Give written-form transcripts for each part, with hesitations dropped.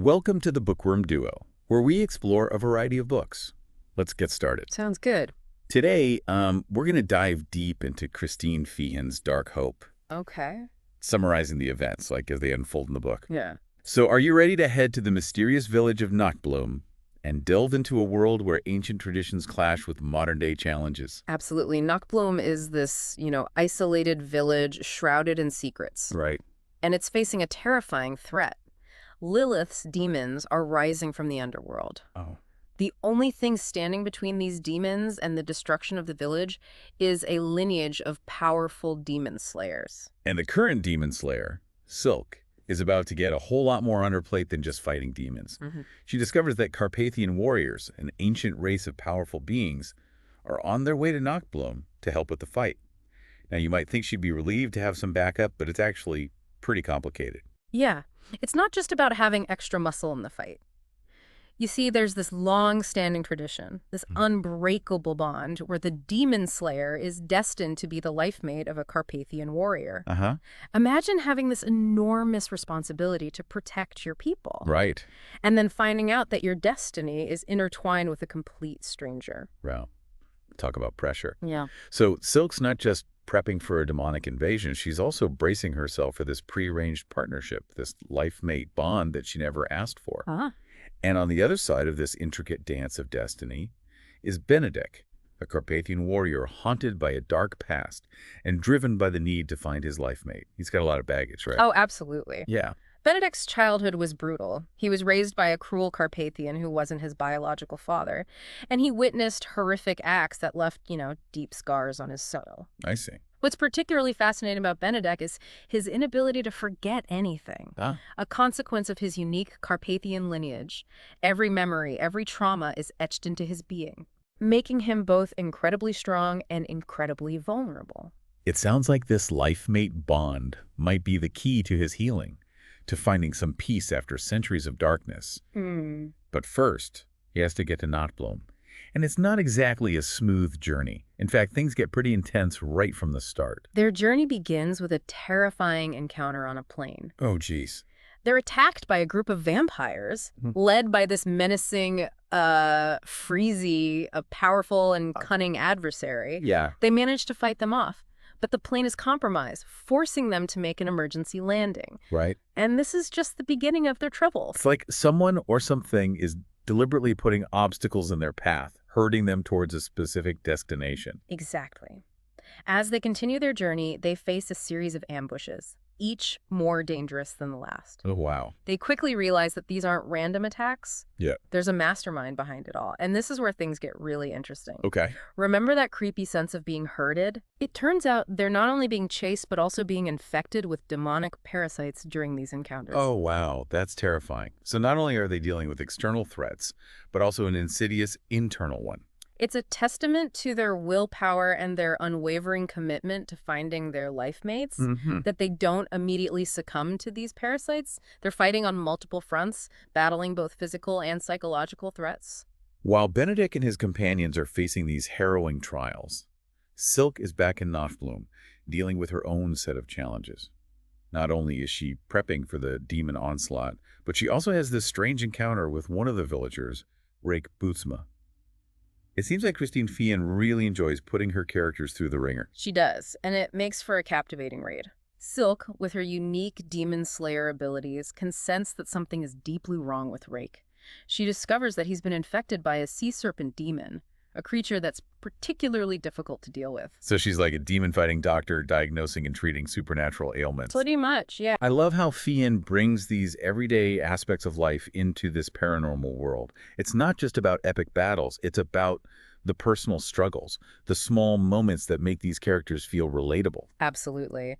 Welcome to the Bookworm Duo, where we explore a variety of books. Let's get started. Sounds good. Today, we're going to dive deep into Christine Feehan's Dark Hope, Okay. summarizing the events as they unfold in the book. Yeah. So are you ready to head to the mysterious village of Knockbloom and delve into a world where ancient traditions clash with modern-day challenges? Absolutely. Knockbloom is this, isolated village shrouded in secrets. Right. And it's facing a terrifying threat. Lilith's demons are rising from the underworld. Oh. The only thing standing between these demons and the destruction of the village is a lineage of powerful demon slayers. And the current demon slayer, Silk, is about to get a whole lot more on her plate than just fighting demons. She discovers that Carpathian warriors, an ancient race of powerful beings, are on their way to Knockbloom to help with the fight. Now, you might think she'd be relieved to have some backup, but it's actually pretty complicated. Yeah. It's not just about having extra muscle in the fight. You see, there's this long-standing tradition, this unbreakable bond where the demon slayer is destined to be the life mate of a Carpathian warrior. Uh-huh. Imagine having this enormous responsibility to protect your people. Right. And then finding out that your destiny is intertwined with a complete stranger. Well, talk about pressure. Yeah. So Silk's not just prepping for a demonic invasion, she's also bracing herself for this prearranged partnership, this life mate bond that she never asked for. Uh-huh. And on the other side of this intricate dance of destiny is Benedict, a Carpathian warrior haunted by a dark past and driven by the need to find his life mate. He's got a lot of baggage, right? Oh, absolutely. Yeah. Benedict's childhood was brutal. He was raised by a cruel Carpathian who wasn't his biological father, and he witnessed horrific acts that left, deep scars on his soul. I see. What's particularly fascinating about Benedict is his inability to forget anything, a consequence of his unique Carpathian lineage. Every memory, every trauma is etched into his being, making him both incredibly strong and incredibly vulnerable. It sounds like this life mate bond might be the key to his healing, to finding some peace after centuries of darkness. But first, he has to get to Knockbloom. And it's not exactly a smooth journey. In fact, things get pretty intense right from the start. Their journey begins with a terrifying encounter on a plane. Oh, geez. They're attacked by a group of vampires, led by this menacing, Freezy, a powerful and cunning adversary. Yeah. They manage to fight them off, but the plane is compromised, forcing them to make an emergency landing. Right. And this is just the beginning of their troubles. It's like someone or something is deliberately putting obstacles in their path, herding them towards a specific destination. Exactly. As they continue their journey, they face a series of ambushes, each more dangerous than the last. Oh, wow. They quickly realize that these aren't random attacks. Yeah. There's a mastermind behind it all. And this is where things get really interesting. Okay. Remember that creepy sense of being herded? It turns out they're not only being chased, but also being infected with demonic parasites during these encounters. Oh, wow. That's terrifying. So not only are they dealing with external threats, but also an insidious internal one. It's a testament to their willpower and their unwavering commitment to finding their life mates that they don't immediately succumb to these parasites. They're fighting on multiple fronts, battling both physical and psychological threats. While Benedict and his companions are facing these harrowing trials, Silk is back in Knockbloom, dealing with her own set of challenges. Not only is she prepping for the demon onslaught, but she also has this strange encounter with one of the villagers, Rake Bootsma. It seems like Christine Feehan really enjoys putting her characters through the ringer. She does, and it makes for a captivating read. Silk, with her unique demon slayer abilities, can sense that something is deeply wrong with Rake. She discovers that he's been infected by a sea serpent demon, a creature that's particularly difficult to deal with. So she's like a demon-fighting doctor diagnosing and treating supernatural ailments. Pretty much, yeah. I love how Feehan brings these everyday aspects of life into this paranormal world. It's not just about epic battles. It's about the personal struggles, the small moments that make these characters feel relatable. Absolutely.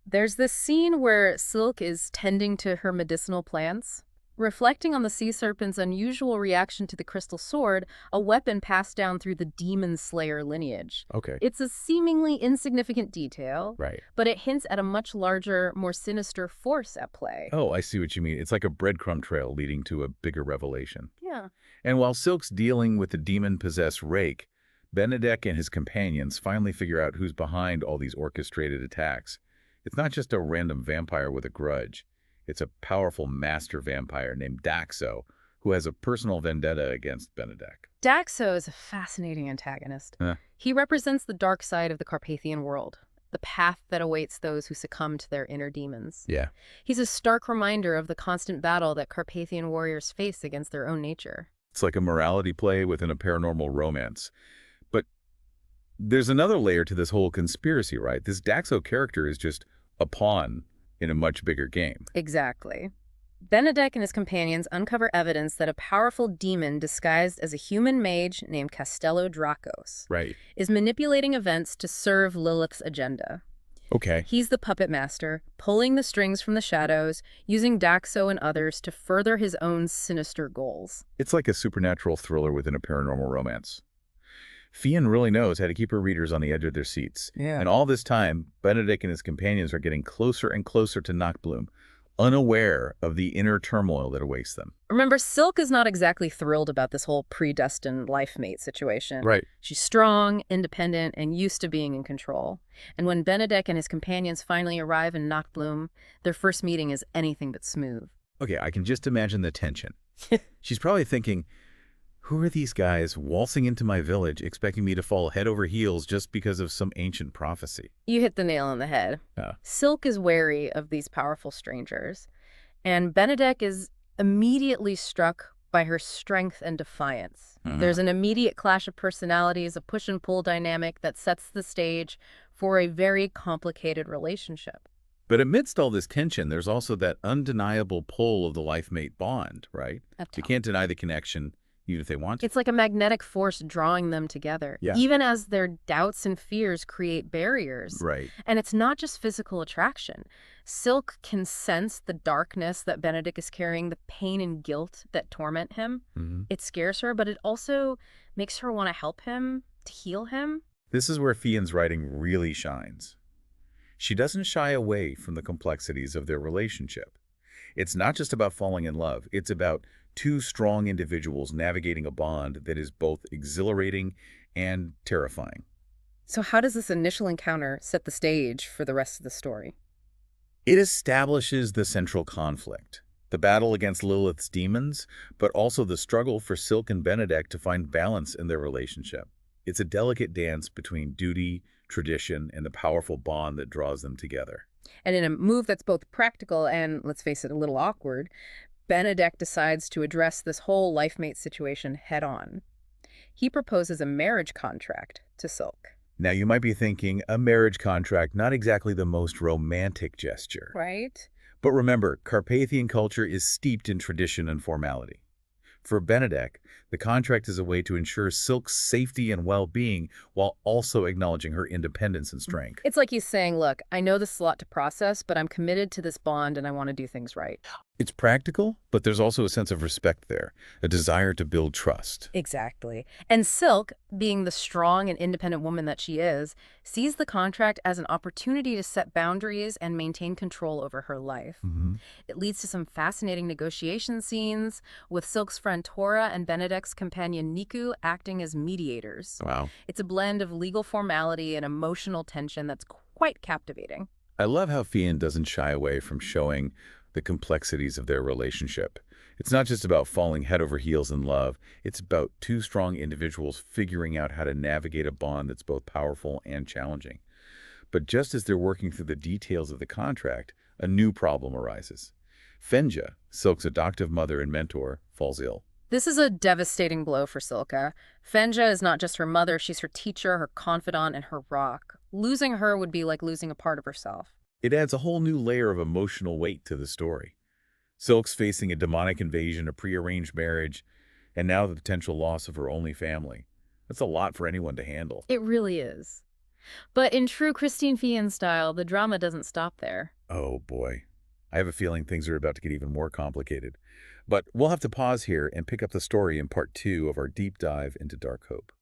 There's this scene where Silk is tending to her medicinal plants. Reflecting on the sea serpent's unusual reaction to the crystal sword, a weapon passed down through the demon slayer lineage. Okay. It's a seemingly insignificant detail, Right. but it hints at a much larger, more sinister force at play. Oh, I see what you mean. It's like a breadcrumb trail leading to a bigger revelation. Yeah. And while Silk's dealing with the demon-possessed Rake, Benedict and his companions finally figure out who's behind all these orchestrated attacks. It's not just a random vampire with a grudge. It's a powerful master vampire named Daxo, who has a personal vendetta against Benedek. Daxo is a fascinating antagonist. Huh. He represents the dark side of the Carpathian world, the path that awaits those who succumb to their inner demons. Yeah. He's a stark reminder of the constant battle that Carpathian warriors face against their own nature. It's like a morality play within a paranormal romance. But there's another layer to this whole conspiracy, right? This Daxo character is just a pawn in a much bigger game. Exactly. Benedek and his companions uncover evidence that a powerful demon disguised as a human mage named Castello Dracos Right. is manipulating events to serve Lilith's agenda. Okay. He's the puppet master, pulling the strings from the shadows, using Daxo and others to further his own sinister goals. It's like a supernatural thriller within a paranormal romance. Feehan really knows how to keep her readers on the edge of their seats. Yeah. And all this time, Benedict and his companions are getting closer and closer to Nachtbloom, unaware of the inner turmoil that awaits them. Remember, Silk is not exactly thrilled about this whole predestined life mate situation. Right. She's strong, independent, and used to being in control. And when Benedek and his companions finally arrive in Nachtbloom, their first meeting is anything but smooth. Okay, I can just imagine the tension. She's probably thinking, who are these guys waltzing into my village expecting me to fall head over heels just because of some ancient prophecy? You hit the nail on the head. Yeah. Silk is wary of these powerful strangers, and Benedek is immediately struck by her strength and defiance. There's an immediate clash of personalities, a push and pull dynamic that sets the stage for a very complicated relationship. But amidst all this tension, there's also that undeniable pull of the life-mate bond, right? You can't deny the connection, even if they want to. It's like a magnetic force drawing them together, Yeah. even as their doubts and fears create barriers. Right. And it's not just physical attraction. Silk can sense the darkness that Benedict is carrying, the pain and guilt that torment him. It scares her, but it also makes her want to help him, to heal him. This is where Feehan's writing really shines. She doesn't shy away from the complexities of their relationship. It's not just about falling in love. It's about two strong individuals navigating a bond that is both exhilarating and terrifying. So how does this initial encounter set the stage for the rest of the story? It establishes the central conflict, the battle against Lilith's demons, but also the struggle for Silk and Benedict to find balance in their relationship. It's a delicate dance between duty, tradition, and the powerful bond that draws them together. And in a move that's both practical and, let's face it, a little awkward, Benedict decides to address this whole life-mate situation head-on. He proposes a marriage contract to Silk. Now, you might be thinking, a marriage contract, not exactly the most romantic gesture. Right? But remember, Carpathian culture is steeped in tradition and formality. For Benedict, the contract is a way to ensure Silk's safety and well-being while also acknowledging her independence and strength. It's like he's saying, look, I know this is a lot to process, but I'm committed to this bond and I want to do things right. It's practical, but there's also a sense of respect there, a desire to build trust. Exactly. And Silk, being the strong and independent woman that she is, sees the contract as an opportunity to set boundaries and maintain control over her life. It leads to some fascinating negotiation scenes, with Silk's friend Tora and Benedict's companion Niku acting as mediators. Wow. It's a blend of legal formality and emotional tension that's quite captivating. I love how Feehan doesn't shy away from showing the complexities of their relationship. It's not just about falling head over heels in love. It's about two strong individuals figuring out how to navigate a bond that's both powerful and challenging. But just as they're working through the details of the contract, a new problem arises. Fenja, Silk's adoptive mother and mentor, falls ill. This is a devastating blow for Silka. Fenja is not just her mother, she's her teacher, her confidant, and her rock. Losing her would be like losing a part of herself. It adds a whole new layer of emotional weight to the story. Silk's facing a demonic invasion, a prearranged marriage, and now the potential loss of her only family. That's a lot for anyone to handle. It really is. But in true Christine Feehan style, the drama doesn't stop there. Oh boy. I have a feeling things are about to get even more complicated. But we'll have to pause here and pick up the story in part 2 of our deep dive into Dark Hope.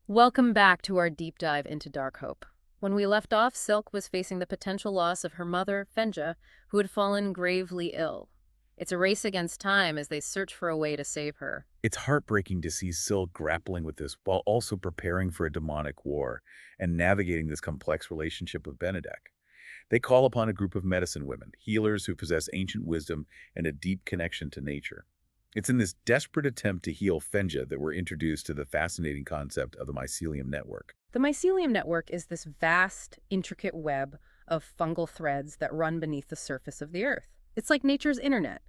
Welcome back to our deep dive into Dark Hope. When we left off, Silk was facing the potential loss of her mother, Fenja, who had fallen gravely ill. It's a race against time as they search for a way to save her. It's heartbreaking to see Silk grappling with this while also preparing for a demonic war and navigating this complex relationship with Benedict. They call upon a group of medicine women, healers who possess ancient wisdom and a deep connection to nature. It's in this desperate attempt to heal Fenja that we're introduced to the fascinating concept of the mycelium network. The mycelium network is this vast, intricate web of fungal threads that run beneath the surface of the earth. It's like nature's internet,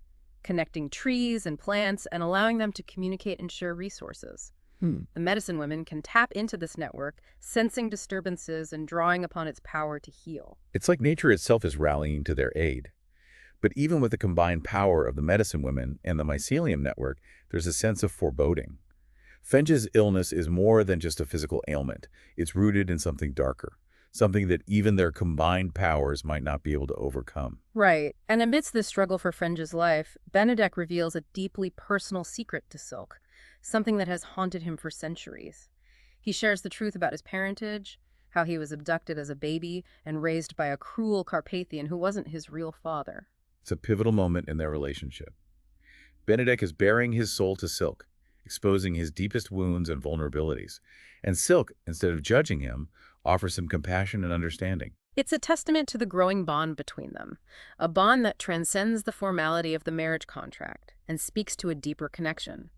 connecting trees and plants and allowing them to communicate and share resources. The medicine women can tap into this network, sensing disturbances and drawing upon its power to heal. It's like nature itself is rallying to their aid. But even with the combined power of the medicine women and the mycelium network, there's a sense of foreboding. Fenja's illness is more than just a physical ailment. It's rooted in something darker, something that even their combined powers might not be able to overcome. Right. And amidst this struggle for Fenja's life, Benedek reveals a deeply personal secret to Silk, something that has haunted him for centuries. He shares the truth about his parentage, how he was abducted as a baby and raised by a cruel Carpathian who wasn't his real father. It's a pivotal moment in their relationship. Benedek is baring his soul to Silk, exposing his deepest wounds and vulnerabilities. And Silk, instead of judging him, offers him compassion and understanding. It's a testament to the growing bond between them, a bond that transcends the formality of the marriage contract and speaks to a deeper connection.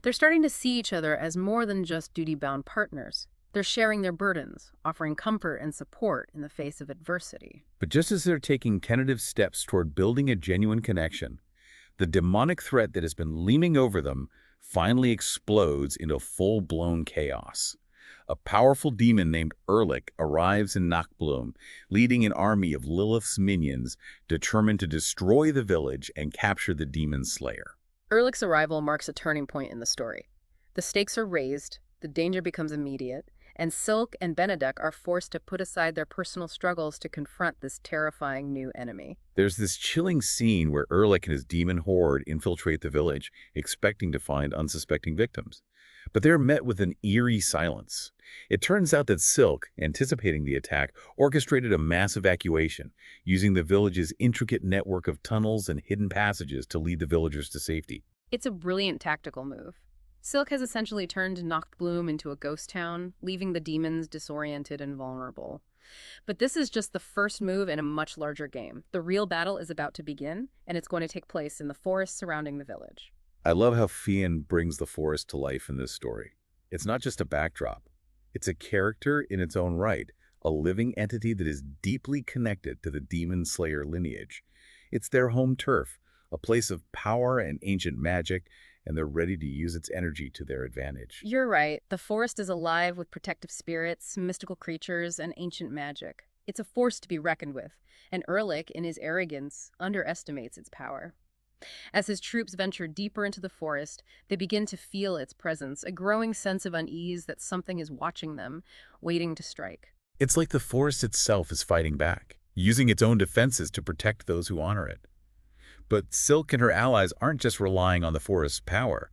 They're starting to see each other as more than just duty-bound partners. They're sharing their burdens, offering comfort and support in the face of adversity. But just as they're taking tentative steps toward building a genuine connection, the demonic threat that has been looming over them finally explodes into full-blown chaos. A powerful demon named Erlich arrives in Nachtbloom, leading an army of Lilith's minions determined to destroy the village and capture the demon slayer. Erlich's arrival marks a turning point in the story. The stakes are raised, the danger becomes immediate, and Silk and Benedek are forced to put aside their personal struggles to confront this terrifying new enemy. There's this chilling scene where Erlich and his demon horde infiltrate the village, expecting to find unsuspecting victims. But they're met with an eerie silence. It turns out that Silk, anticipating the attack, orchestrated a mass evacuation, using the village's intricate network of tunnels and hidden passages to lead the villagers to safety. It's a brilliant tactical move. Silk has essentially turned Nachtbloom into a ghost town, leaving the demons disoriented and vulnerable. But this is just the first move in a much larger game. The real battle is about to begin, and it's going to take place in the forest surrounding the village. I love how Feehan brings the forest to life in this story. It's not just a backdrop. It's a character in its own right, a living entity that is deeply connected to the demon slayer lineage. It's their home turf, a place of power and ancient magic, and they're ready to use its energy to their advantage. You're right. The forest is alive with protective spirits, mystical creatures, and ancient magic. It's a force to be reckoned with, and Erlich, in his arrogance, underestimates its power. As his troops venture deeper into the forest, they begin to feel its presence, a growing sense of unease that something is watching them, waiting to strike. It's like the forest itself is fighting back, using its own defenses to protect those who honor it. But Silk and her allies aren't just relying on the forest's power.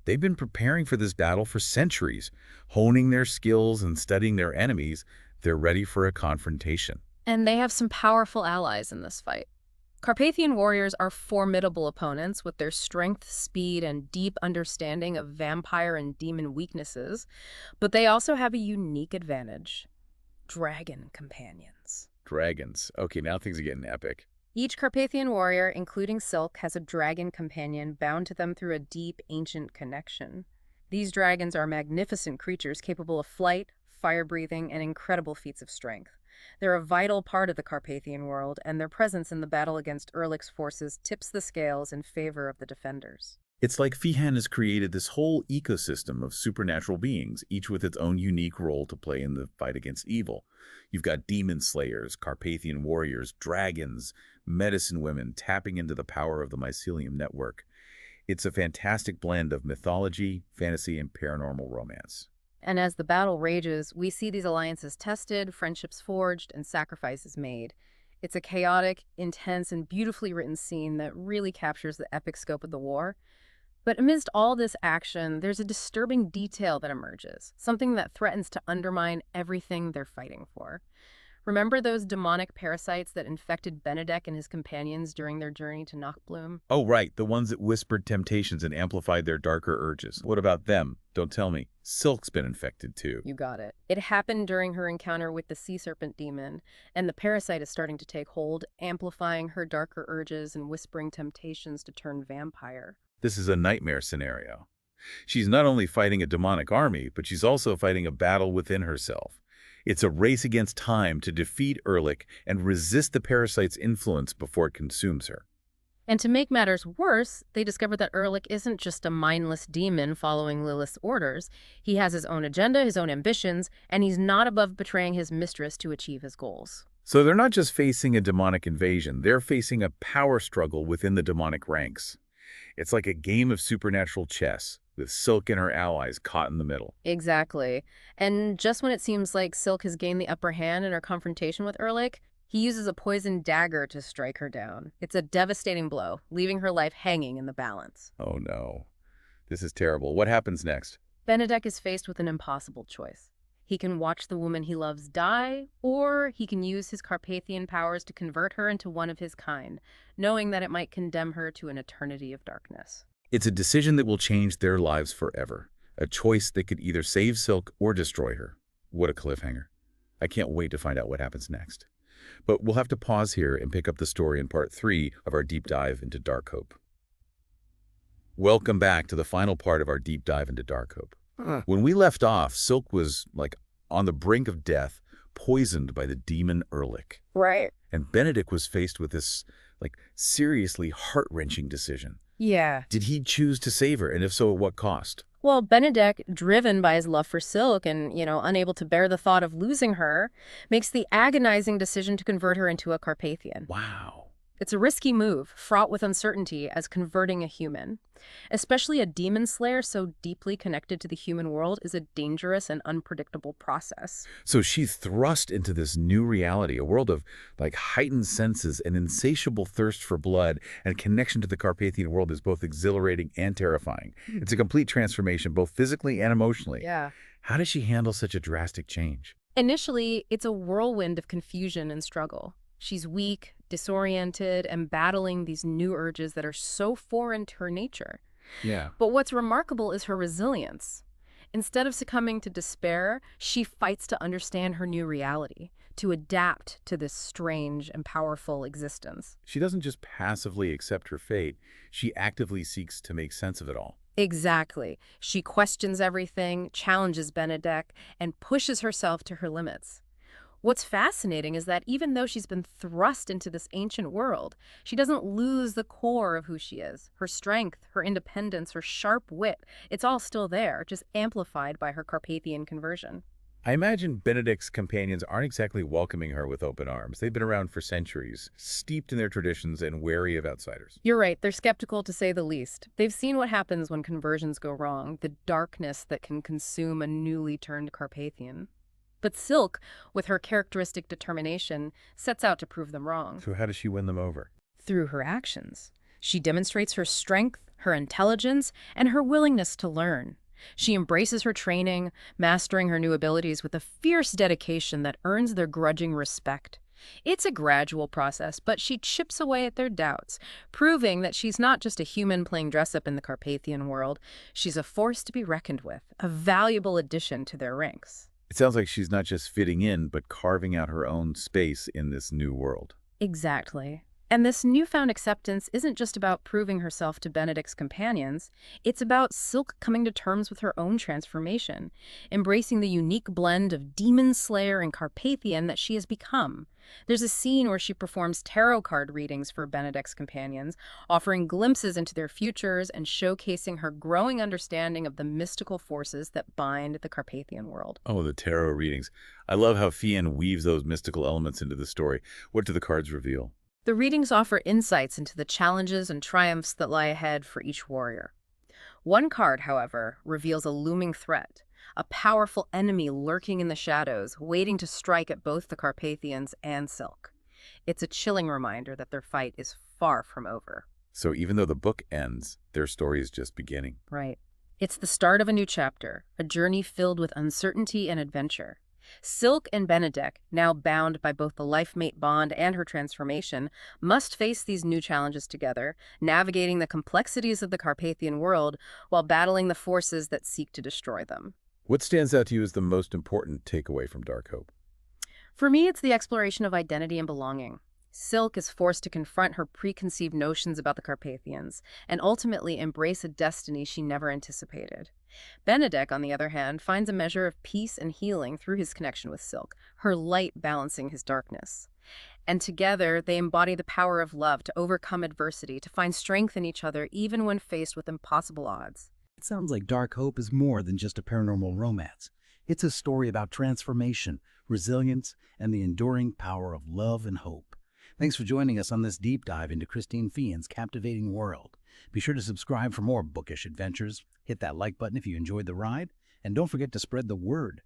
They've been preparing for this battle for centuries, honing their skills and studying their enemies. They're ready for a confrontation. And they have some powerful allies in this fight. Carpathian warriors are formidable opponents with their strength, speed, and deep understanding of vampire and demon weaknesses, but they also have a unique advantage: dragon companions. Dragons. Okay, now things are getting epic. Each Carpathian warrior, including Silk, has a dragon companion bound to them through a deep, ancient connection. These dragons are magnificent creatures capable of flight, fire-breathing, and incredible feats of strength. They're a vital part of the Carpathian world, and their presence in the battle against Erlich's forces tips the scales in favor of the defenders. It's like Feehan has created this whole ecosystem of supernatural beings, each with its own unique role to play in the fight against evil. You've got demon slayers, Carpathian warriors, dragons, medicine women tapping into the power of the mycelium network. It's a fantastic blend of mythology, fantasy, and paranormal romance. And as the battle rages, we see these alliances tested, friendships forged, and sacrifices made. It's a chaotic, intense, and beautifully written scene that really captures the epic scope of the war. But amidst all this action, there's a disturbing detail that emerges, something that threatens to undermine everything they're fighting for. Remember those demonic parasites that infected Benedek and his companions during their journey to Nockbloom? Oh, right, the ones that whispered temptations and amplified their darker urges. What about them? Don't tell me. Silk's been infected too. You got it. It happened during her encounter with the sea serpent demon, and the parasite is starting to take hold, amplifying her darker urges and whispering temptations to turn vampire. This is a nightmare scenario. She's not only fighting a demonic army, but she's also fighting a battle within herself. It's a race against time to defeat Ehrlich and resist the parasite's influence before it consumes her. And to make matters worse, they discover that Ehrlich isn't just a mindless demon following Lilith's orders. He has his own agenda, his own ambitions, and he's not above betraying his mistress to achieve his goals. So they're not just facing a demonic invasion, they're facing a power struggle within the demonic ranks. It's like a game of supernatural chess, with Silk and her allies caught in the middle. Exactly. And just when it seems like Silk has gained the upper hand in her confrontation with Ehrlich, he uses a poisoned dagger to strike her down. It's a devastating blow, leaving her life hanging in the balance. Oh no. This is terrible. What happens next? Benedek is faced with an impossible choice. He can watch the woman he loves die, or he can use his Carpathian powers to convert her into one of his kind, knowing that it might condemn her to an eternity of darkness. It's a decision that will change their lives forever. A choice that could either save Silk or destroy her. What a cliffhanger. I can't wait to find out what happens next. But we'll have to pause here and pick up the story in part 3 of our deep dive into Dark Hope. Welcome back to the final part of our deep dive into Dark Hope. When we left off, Silk was on the brink of death, poisoned by the demon Ehrlich. Right. And Benedek was faced with this seriously heart-wrenching decision. Yeah. Did he choose to save her, and if so, at what cost? Well, Benedek, driven by his love for Silk and, unable to bear the thought of losing her, makes the agonizing decision to convert her into a Carpathian. Wow. It's a risky move, fraught with uncertainty as converting a human. Especially a demon slayer so deeply connected to the human world is a dangerous and unpredictable process. So she's thrust into this new reality, a world of heightened senses and insatiable thirst for blood, and connection to the Carpathian world is both exhilarating and terrifying. It's a complete transformation, both physically and emotionally. Yeah. How does she handle such a drastic change? Initially, it's a whirlwind of confusion and struggle. She's weak, disoriented, and battling these new urges that are so foreign to her nature. Yeah. But what's remarkable is her resilience. Instead of succumbing to despair, she fights to understand her new reality, to adapt to this strange and powerful existence. She doesn't just passively accept her fate, she actively seeks to make sense of it all. Exactly. She questions everything, challenges Benedek, and pushes herself to her limits. What's fascinating is that even though she's been thrust into this ancient world, she doesn't lose the core of who she is. Her strength, her independence, her sharp wit, it's all still there, just amplified by her Carpathian conversion. I imagine Benedek's companions aren't exactly welcoming her with open arms. They've been around for centuries, steeped in their traditions and wary of outsiders. You're right, they're skeptical to say the least. They've seen what happens when conversions go wrong, the darkness that can consume a newly turned Carpathian. But Silk, with her characteristic determination, sets out to prove them wrong. So how does she win them over? Through her actions. She demonstrates her strength, her intelligence, and her willingness to learn. She embraces her training, mastering her new abilities with a fierce dedication that earns their grudging respect. It's a gradual process, but she chips away at their doubts, proving that she's not just a human playing dress-up in the Carpathian world. She's a force to be reckoned with, a valuable addition to their ranks. It sounds like she's not just fitting in, but carving out her own space in this new world. Exactly. And this newfound acceptance isn't just about proving herself to Benedek's companions. It's about Silk coming to terms with her own transformation, embracing the unique blend of demon slayer and Carpathian that she has become. There's a scene where she performs tarot card readings for Benedek's companions, offering glimpses into their futures and showcasing her growing understanding of the mystical forces that bind the Carpathian world. Oh, the tarot readings. I love how Feehan weaves those mystical elements into the story. What do the cards reveal? The readings offer insights into the challenges and triumphs that lie ahead for each warrior. One card, however, reveals a looming threat, a powerful enemy lurking in the shadows, waiting to strike at both the Carpathians and Silk. It's a chilling reminder that their fight is far from over. So even though the book ends, their story is just beginning. Right. It's the start of a new chapter, a journey filled with uncertainty and adventure. Silk and Benedek, now bound by both the life-mate bond and her transformation, must face these new challenges together, navigating the complexities of the Carpathian world while battling the forces that seek to destroy them. What stands out to you as the most important takeaway from Dark Hope? For me, it's the exploration of identity and belonging. Silk is forced to confront her preconceived notions about the Carpathians and ultimately embrace a destiny she never anticipated. Benedek, on the other hand, finds a measure of peace and healing through his connection with Silk, her light balancing his darkness. And together, they embody the power of love to overcome adversity, to find strength in each other even when faced with impossible odds. It sounds like Dark Hope is more than just a paranormal romance. It's a story about transformation, resilience, and the enduring power of love and hope. Thanks for joining us on this deep dive into Christine Feehan's captivating world. Be sure to subscribe for more bookish adventures, hit that like button if you enjoyed the ride, and don't forget to spread the word.